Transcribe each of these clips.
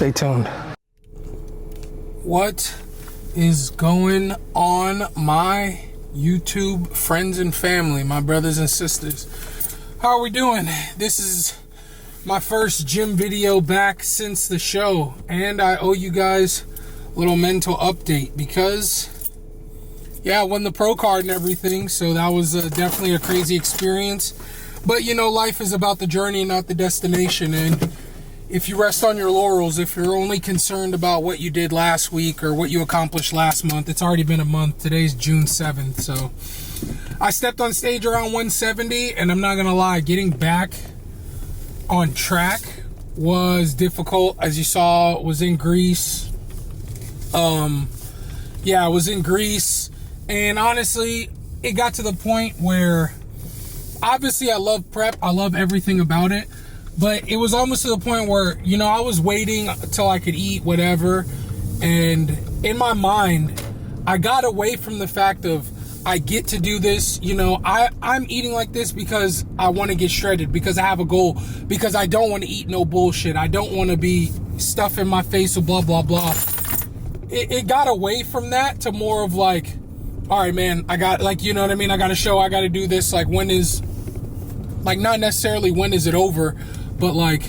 Stay tuned. What is going on, my YouTube friends and family, my brothers and sisters? How are we doing? This is my first gym video back since the show, and I owe you guys a little mental update because, yeah, I won the pro card and everything, so that was definitely a crazy experience. But, you know, life is about the journey and not the destination, and if you rest on your laurels, if you're only concerned about what you did last week or what you accomplished last month, it's already been a month. Today's June 7th, so I stepped on stage around 170, and I'm not gonna lie, getting back on track was difficult. As you saw, was in Greece. Yeah, I was in Greece, and honestly, it got to the point where, obviously I love prep, I love everything about it, but it was almost to the point where, you know, I was waiting till I could eat whatever, and in my mind, I got away from the fact of, I get to do this, you know, I'm eating like this because I want to get shredded, because I have a goal, because I don't want to eat no bullshit, I don't want to be stuffing my face with blah, blah, blah. It got away from that to more of like, all right, man, I got, like, you know what I mean, I got a show, I got to do this, like, when is, like, not necessarily when is it over, but like,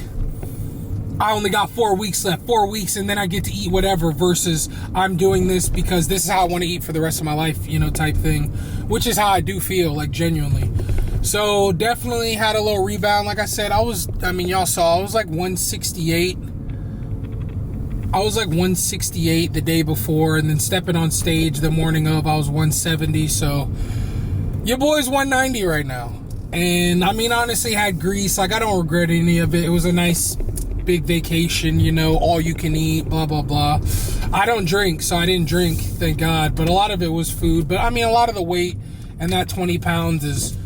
I only got 4 weeks left, 4 weeks, and then I get to eat whatever, versus I'm doing this because this is how I want to eat for the rest of my life, you know, type thing, which is how I do feel, like, genuinely. So definitely had a little rebound. Like I said, I mean, y'all saw, I was like 168. I was like 168 the day before, and then stepping on stage the morning of, I was 170. So your boy's 190 right now. And I mean, honestly, had Greece. Like, I don't regret any of it. It was a nice big vacation, you know, all you can eat, blah, blah, blah. I don't drink, so I didn't drink, thank God. But a lot of it was food. But I mean, a lot of the weight and that 20 pounds is,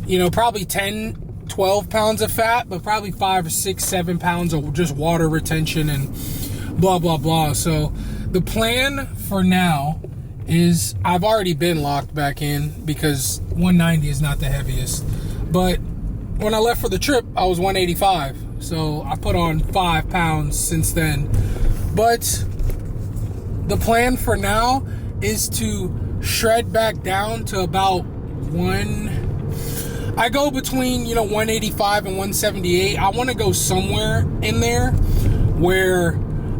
you know, probably 10, 12 pounds of fat, but probably 5 or 6, 7 pounds of just water retention and blah, blah, blah. So the plan for now is, I've already been locked back in because 190 is not the heaviest. But when I left for the trip, I was 185. So I put on 5 pounds since then. But the plan for now is to shred back down to about I go between, you know, 185 and 178. I want to go somewhere in there where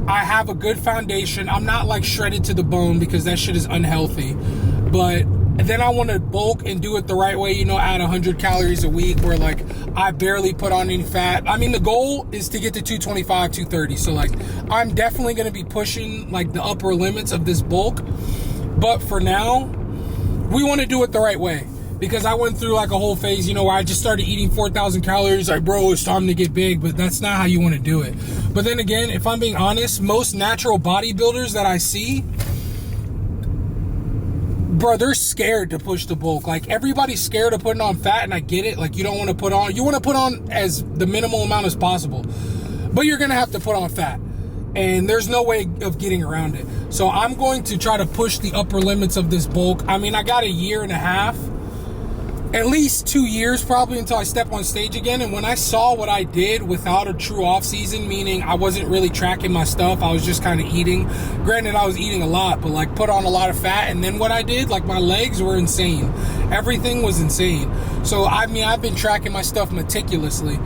I have a good foundation. I'm not like shredded to the bone because that shit is unhealthy. But then I want to bulk and do it the right way, you know, add 100 calories a week where like I barely put on any fat. I mean, the goal is to get to 225, 230. So like, I'm definitely going to be pushing like the upper limits of this bulk. But for now, we want to do it the right way. Because I went through like a whole phase, you know, where I just started eating 4,000 calories. Like, bro, it's time to get big. But that's not how you want to do it. But then again, if I'm being honest, most natural bodybuilders that I see, bro, they're scared to push the bulk. Like, everybody's scared of putting on fat, and I get it. Like, you don't want to put on, you want to put on as the minimal amount as possible. But you're going to have to put on fat. And there's no way of getting around it. So I'm going to try to push the upper limits of this bulk. I mean, I got a year and a half. At least 2 years probably until I step on stage again. And when I saw what I did without a true off season, meaning I wasn't really tracking my stuff, I was just kind of eating. Granted, I was eating a lot, but like put on a lot of fat. And then what I did, like my legs were insane. Everything was insane. So I mean, I've been tracking my stuff meticulously.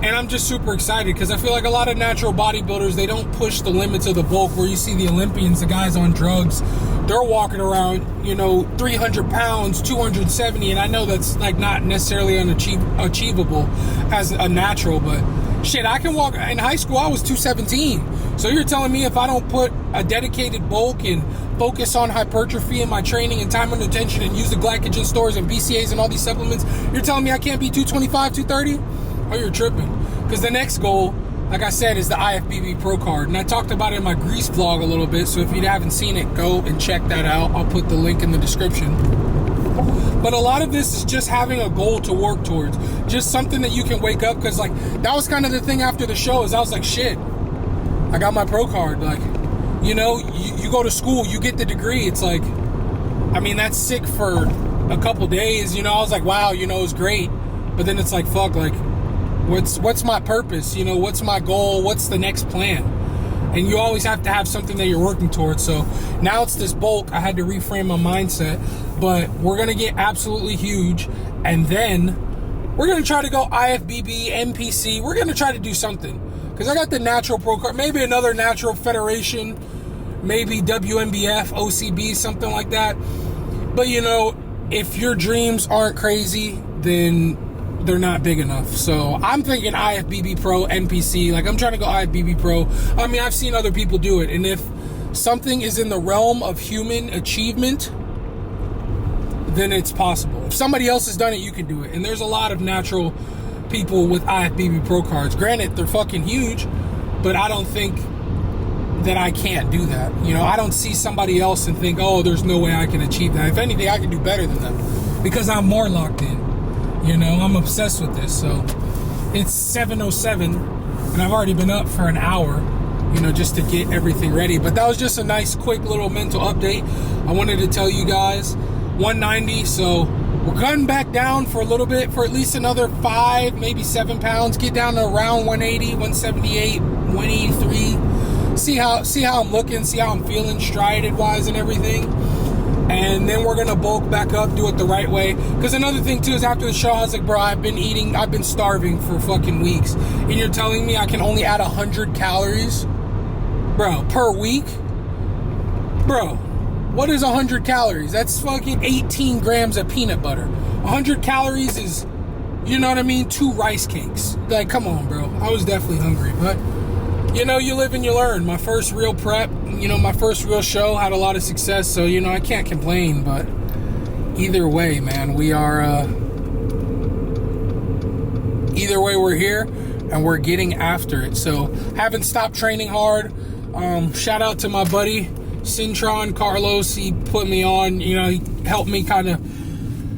And I'm just super excited because I feel like a lot of natural bodybuilders, they don't push the limits of the bulk, where you see the Olympians, the guys on drugs, they're walking around, you know, 300 pounds, 270, and I know that's like not necessarily achievable as a natural, but shit, I can walk. In high school, I was 217. So you're telling me if I don't put a dedicated bulk and focus on hypertrophy in my training and time under tension and use the glycogen stores and BCAAs and all these supplements, you're telling me I can't be 225, 230? Oh, you're tripping. Because the next goal, like I said, is the IFBB Pro card. And I talked about it in my Greece vlog a little bit. So if you haven't seen it, go and check that out. I'll put the link in the description. But a lot of this is just having a goal to work towards. Just something that you can wake up. Because like, that was kind of the thing after the show, is I was like, shit, I got my pro card. Like, you know, you go to school, you get the degree. It's like, I mean, that's sick for a couple days. You know, I was like, wow, you know, it's great. But then it's like, fuck, like, what's my purpose? You know, what's my goal? What's the next plan? and you always have to have something that you're working towards. So now it's this bulk. I had to reframe my mindset, but we're gonna get absolutely huge, and then we're gonna try to go IFBB, NPC. We're gonna try to do something, because I got the natural pro card, maybe another natural federation, maybe WNBF, OCB, something like that. But you know, if your dreams aren't crazy, then they're not big enough. So I'm thinking IFBB Pro, NPC. Like, I'm trying to go IFBB Pro. I mean, I've seen other people do it, and if something is in the realm of human achievement, then it's possible. If somebody else has done it, you can do it. And there's a lot of natural people with IFBB Pro cards. Granted, they're fucking huge, but I don't think that I can't do that. You know, I don't see somebody else and think, oh, there's no way I can achieve that. If anything, I can do better than them, because I'm more locked in. You know, I'm obsessed with this. So it's 7:07, and I've already been up for an hour, you know, just to get everything ready. But that was just a nice, quick little mental update. I wanted to tell you guys, 190. So we're cutting back down for a little bit, for at least another 5, maybe 7 pounds. Get down to around 180, 178, 183. See how I'm looking, see how I'm feeling, striated wise and everything. And then we're gonna bulk back up, do it the right way. Because another thing too is, after the show, I was like, bro, I've been starving for fucking weeks, and you're telling me I can only add 100 calories, bro, per week? Bro, what is 100 calories? That's fucking 18 grams of peanut butter. 100 calories is, you know what I mean, 2 rice cakes. Like, come on, bro. I was definitely hungry, but you know, you live and you learn. My first real prep, you know, my first real show, had a lot of success, so, you know, I can't complain. But either way, man, we are, either way, we're here, and we're getting after it. So, haven't stopped training hard. Shout out to my buddy, Cintron Carlos. He put me on, you know, he helped me kind of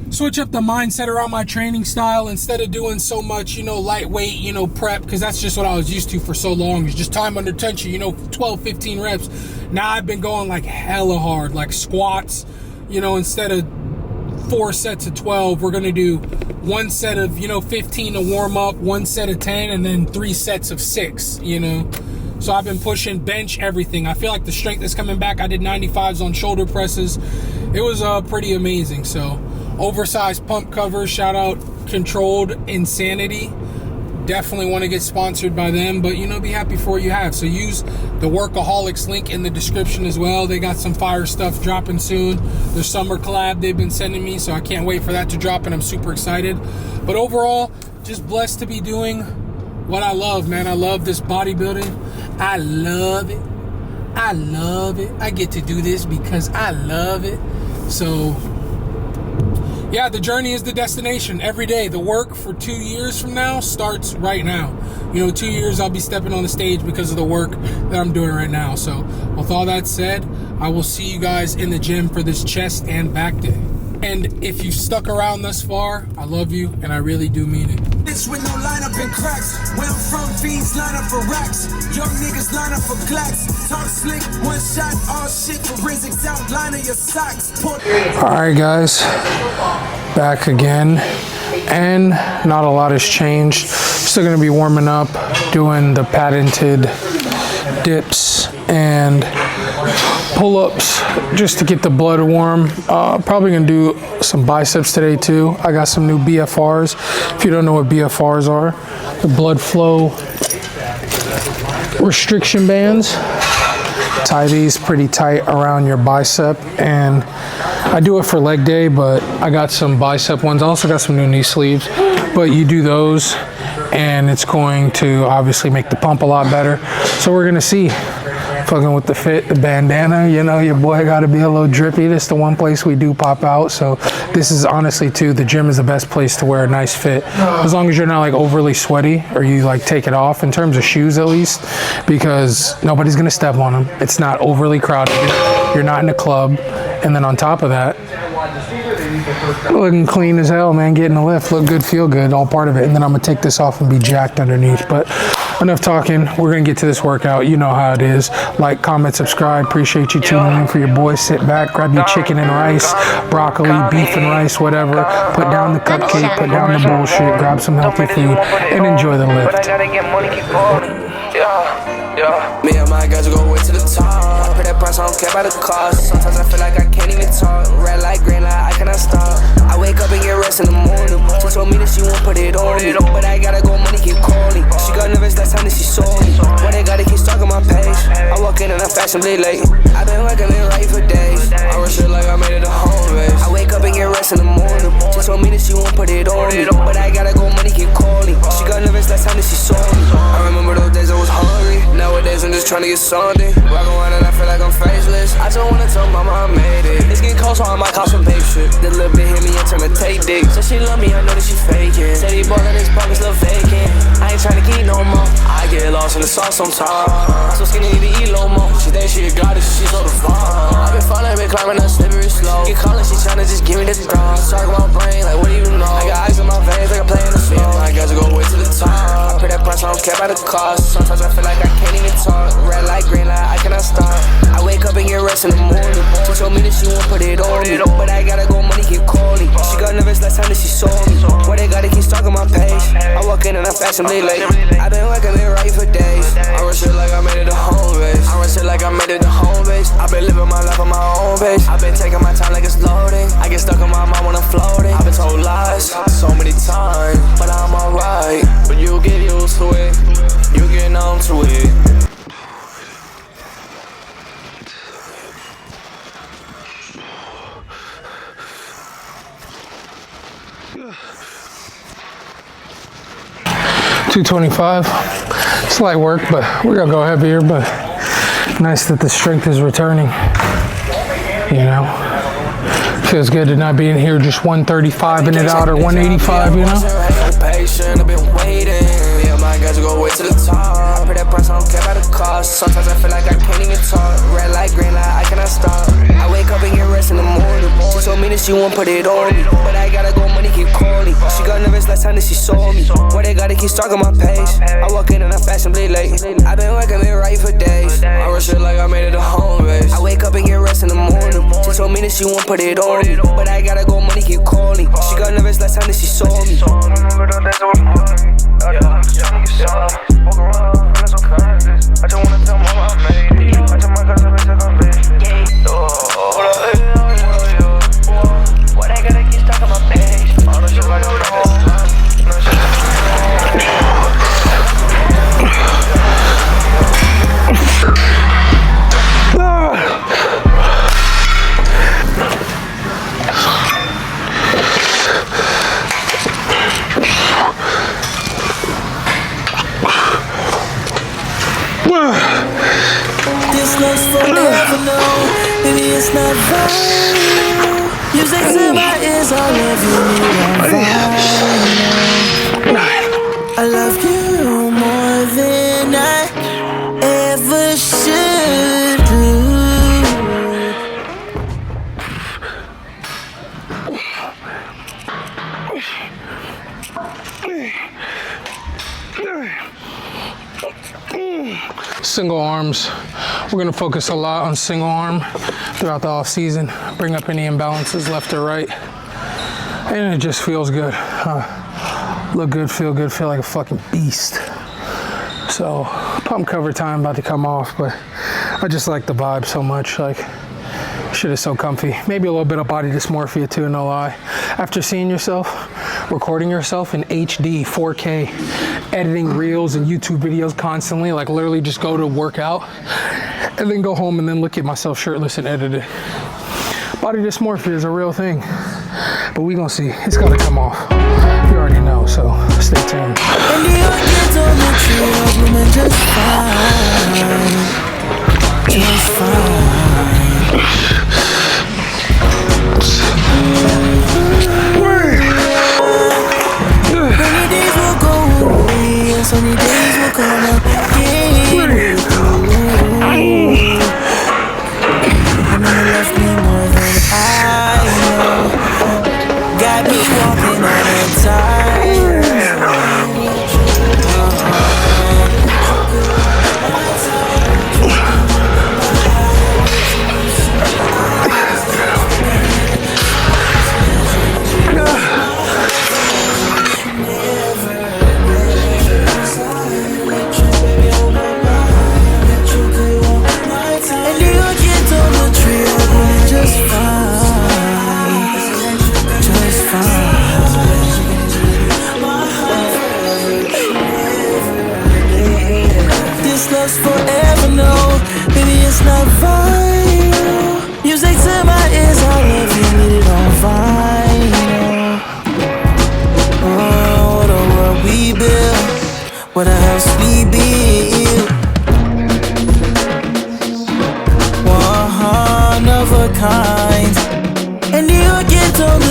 switch up the mindset around my training style. Instead of doing so much, you know, lightweight, you know, prep, because that's just what I was used to for so long. It's just time under tension, you know, 12, 15 reps. Now I've been going like hella hard, like squats, you know, instead of 4 sets of 12, we're going to do 1 set of, you know, 15 to warm up, 1 set of 10, and then 3 sets of 6, you know. So I've been pushing bench, everything. I feel like the strength is coming back. I did 95s on shoulder presses. It was pretty amazing. So oversized pump covers, shout out Controlled Insanity. Definitely want to get sponsored by them, but, you know, be happy for what you have. So use the Workaholics link in the description as well. They got some fire stuff dropping soon. Their summer collab they've been sending me, so I can't wait for that to drop, and I'm super excited. But overall, just blessed to be doing what I love, man. I love this bodybuilding. I love it. I love it. I get to do this because I love it. So yeah, the journey is the destination every day. The work for 2 years from now starts right now. You know, 2 years I'll be stepping on the stage because of the work that I'm doing right now. So with all that said, I will see you guys in the gym for this chest and back day. And if you've stuck around thus far, I love you, and I really do mean it. Bitch with no lineup and cracks. Where I'm from, fiends line up for racks. Young niggas line up for glacks. Talk slick, 1 shot, all shit. Forensics out, line of your socks. Alright guys, back again, and not a lot has changed. Still gonna be warming up, doing the patented dips and pull-ups just to get the blood warm. Probably gonna do some biceps today too. I got some new BFRs. If you don't know what BFRs are, the blood flow restriction bands. Tie these pretty tight around your bicep, and I do it for leg day, but I got some bicep ones. I also got some new knee sleeves, but you do those and it's going to obviously make the pump a lot better. So we're gonna see. Fucking with the fit, the bandana, you know, your boy got to be a little drippy. This is the one place we do pop out. So this is honestly too, the gym is the best place to wear a nice fit, as long as you're not like overly sweaty or you like take it off, in terms of shoes at least, because nobody's gonna step on them. It's not overly crowded, you're not in a club, and then on top of that, looking clean as hell, man. Getting a lift, look good, feel good, all part of it. And then I'm gonna take this off and be jacked underneath. But enough talking, we're gonna get to this workout. You know how it is. Like, comment, subscribe. Appreciate you tuning in for your boy. Sit back, grab your chicken and rice, broccoli, beef and rice, whatever. Put down the cupcake, put down the bullshit, grab some healthy food, and enjoy the lift. Yeah. Me and my guys go way to the top. I pay that price, I don't care about the cost. Sometimes I feel like I can't even talk. Red light, green light, I cannot stop. I wake up and get rest in the morning. She told me that she won't put it on me, but I gotta go, money keep calling. She got nervous last time that she saw me. Why they gotta keep stalking my page? I walk in and I'm fashionably late. I've been working it right for days. I rush it like I made it a home base. I wake up and get rest in the morning. She told me that she won't put it on me, but I gotta go, money keep calling. She got nervous last time that she saw me. I remember those days I was hungry. Nowadays I'm just trying to get something. Walk around and I feel like I'm faceless. I just wanna tell mama I made it. It's getting cold, so I might call some big shit. That little bit hit me and turn to take dick. So she love me, I know that she faking. Said he bought in his pockets, look vacant. I ain't trying to keep no more. I get lost in the sauce sometimes. I'm so skinny, need to eat low more. She think she a goddess, she's so divine. I been falling, been climbing up slippery slow. Get calling, she tryna just give me the drum. Talk my brain, like what do you know? I got ice in my veins, like I'm playing the song. I gotta go way to the top. I pay that price, I don't care about the cost. Sometimes I feel like I can't even talk. Red light, green light, I cannot stop. I wake up and get rest in the morning. She told me that she won't put it on me, but I gotta go, money keep calling. She got nervous last time that she saw me. Why they gotta keep stalking my page? I walk in and I'm fashionably late. I've been working it right for days. I rush it like I made it a home base. I rush it like I made it a home base. I've been living my life on my own pace. I've been taking my time like it's loading. I get stuck in my mind when I'm floating. I've been told lies so many times, but I'm alright. But you get used to it, you get numb to it. $225. It's light work, but we're gonna go heavier. But nice that the strength is returning. You know, feels good to not be in here just 135 in it out or 185. You know. Patient, I've been waiting. Me and my guys go way to the top. I pay that price, I don't care about the cost. Sometimes I feel like I can't even talk. Red light, green light, I cannot stop. I wake up and get rest in the morning. She told me that she won't put it on me, but I gotta go, money keep calling. She got nervous last time that she saw me. Why they gotta keep stalking my page? I walk in and I'm fashionably late. I've been working it right for days. I rush it like I made it a home base. I wake up and get rest in the morning. She told me that she won't put it on me, but I gotta go, money keep calling. She got nervous last time that she saw me. Remember those days I was hungry. Walk around, feeling so conscious. I just wanna tell mama I made it. I tell my cousin I took a bitch. Why they gotta keep stuck on my page? All the shit like I'm wrong. This looks forever, no. Maybe it's not viral. Music to my ears, I love you, I love you more than I ever should do. Single arms. We're gonna focus a lot on single arm throughout the off season. Bring up any imbalances left or right, and it just feels good. Look good, feel like a fucking beast. So pump cover time about to come off, but I just like the vibe so much. Like, shit is so comfy. Maybe a little bit of body dysmorphia too, no lie. After seeing yourself, recording yourself in HD, 4K, editing reels and YouTube videos constantly, like literally just go to work out and then go home and then look at myself shirtless and edit it. Body dysmorphia is a real thing, but we gonna see. It's gonna come off. You already know, so stay tuned. And the orchids on the tree are blooming just fine. Just fine. Rainy days will go away and sunny days will come again. I know you love me more than I know. Got me walking on a tightrope.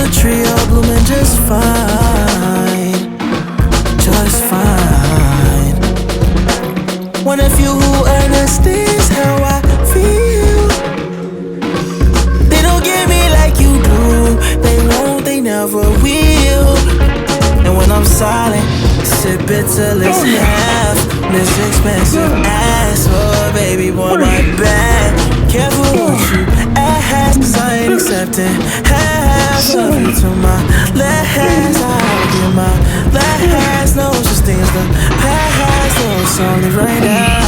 the tree all blooming just fine. Just fine. One of you who understands how I feel. They don't get me like you do. They won't, they never will. And when I'm silent, sip it till it's half. This expensive ass, oh baby boy, my bad. Careful what you ask, cause I ain't accepting half of you to my last. I'll give my last, no such thing as the past. No, it's only right now.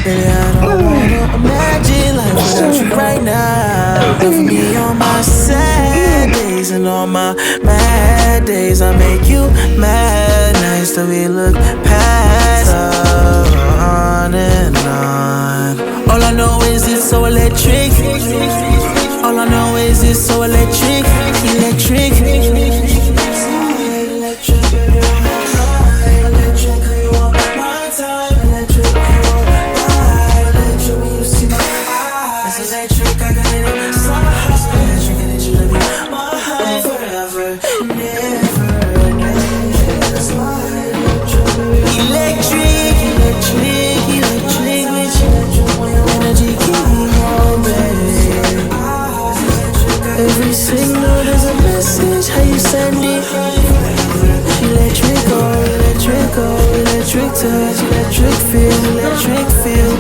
Baby, I don't wanna imagine life without you right now. And for me on my sad days and on my mad days, I make you mad. Nice that we look past on and on. All I know is it's so electric. All I know is it's so electric. Electric. Every signal there's a message, how you send it. Electrical, electrical, electric touch, electric feel.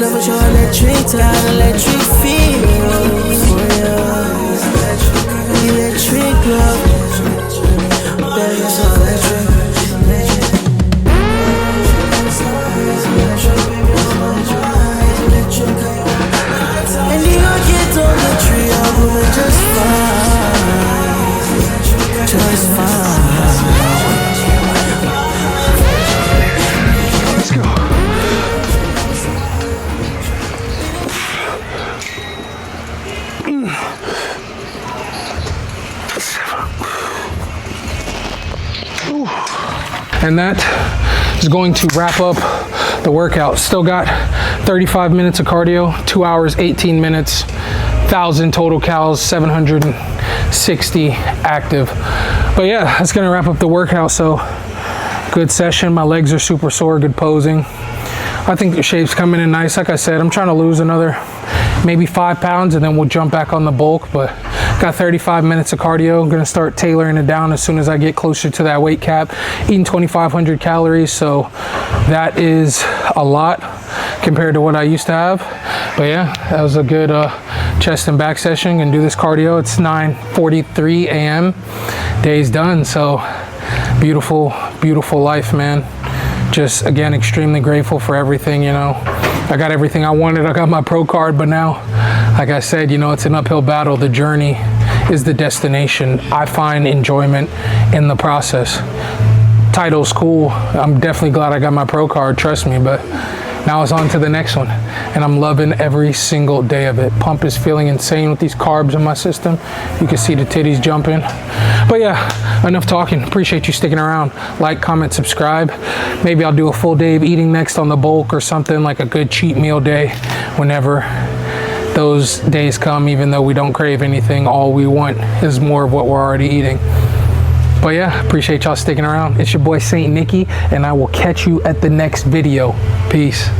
Love with your electric touch, electric feel. For you, electric love. Baby, it's electric. And you get on the tree, I'm moving just fine. Just fine. Let's go. And that is going to wrap up the workout. Still got 35 minutes of cardio, 2 hours, 18 minutes, 1,000 total calories, 760 active. But yeah, that's gonna wrap up the workout. So good session. My legs are super sore, good posing. I think the shape's coming in nice. Like I said, I'm trying to lose another maybe 5 pounds and then we'll jump back on the bulk. But got 35 minutes of cardio. I'm gonna start tailoring it down as soon as I get closer to that weight cap. Eating 2,500 calories, so that is a lot compared to what I used to have. But yeah, that was a good chest and back session. And do this cardio. It's 9:43 a.m. Day's done. So beautiful, beautiful life, man. Just again, extremely grateful for everything. You know, I got everything I wanted. I got my pro card, but now, like I said, you know, it's an uphill battle. The journey is the destination. I find enjoyment in the process. Title's cool. I'm definitely glad I got my pro card, trust me, but now it's on to the next one. And I'm loving every single day of it. Pump is feeling insane with these carbs in my system. You can see the titties jumping. But yeah, enough talking. Appreciate you sticking around. Like, comment, subscribe. Maybe I'll do a full day of eating next on the bulk or something, like a good cheat meal day whenever those days come. Even though we don't crave anything, all we want is more of what we're already eating. But yeah, appreciate y'all sticking around. It's your boy Saint Nicky, and I will catch you at the next video. Peace.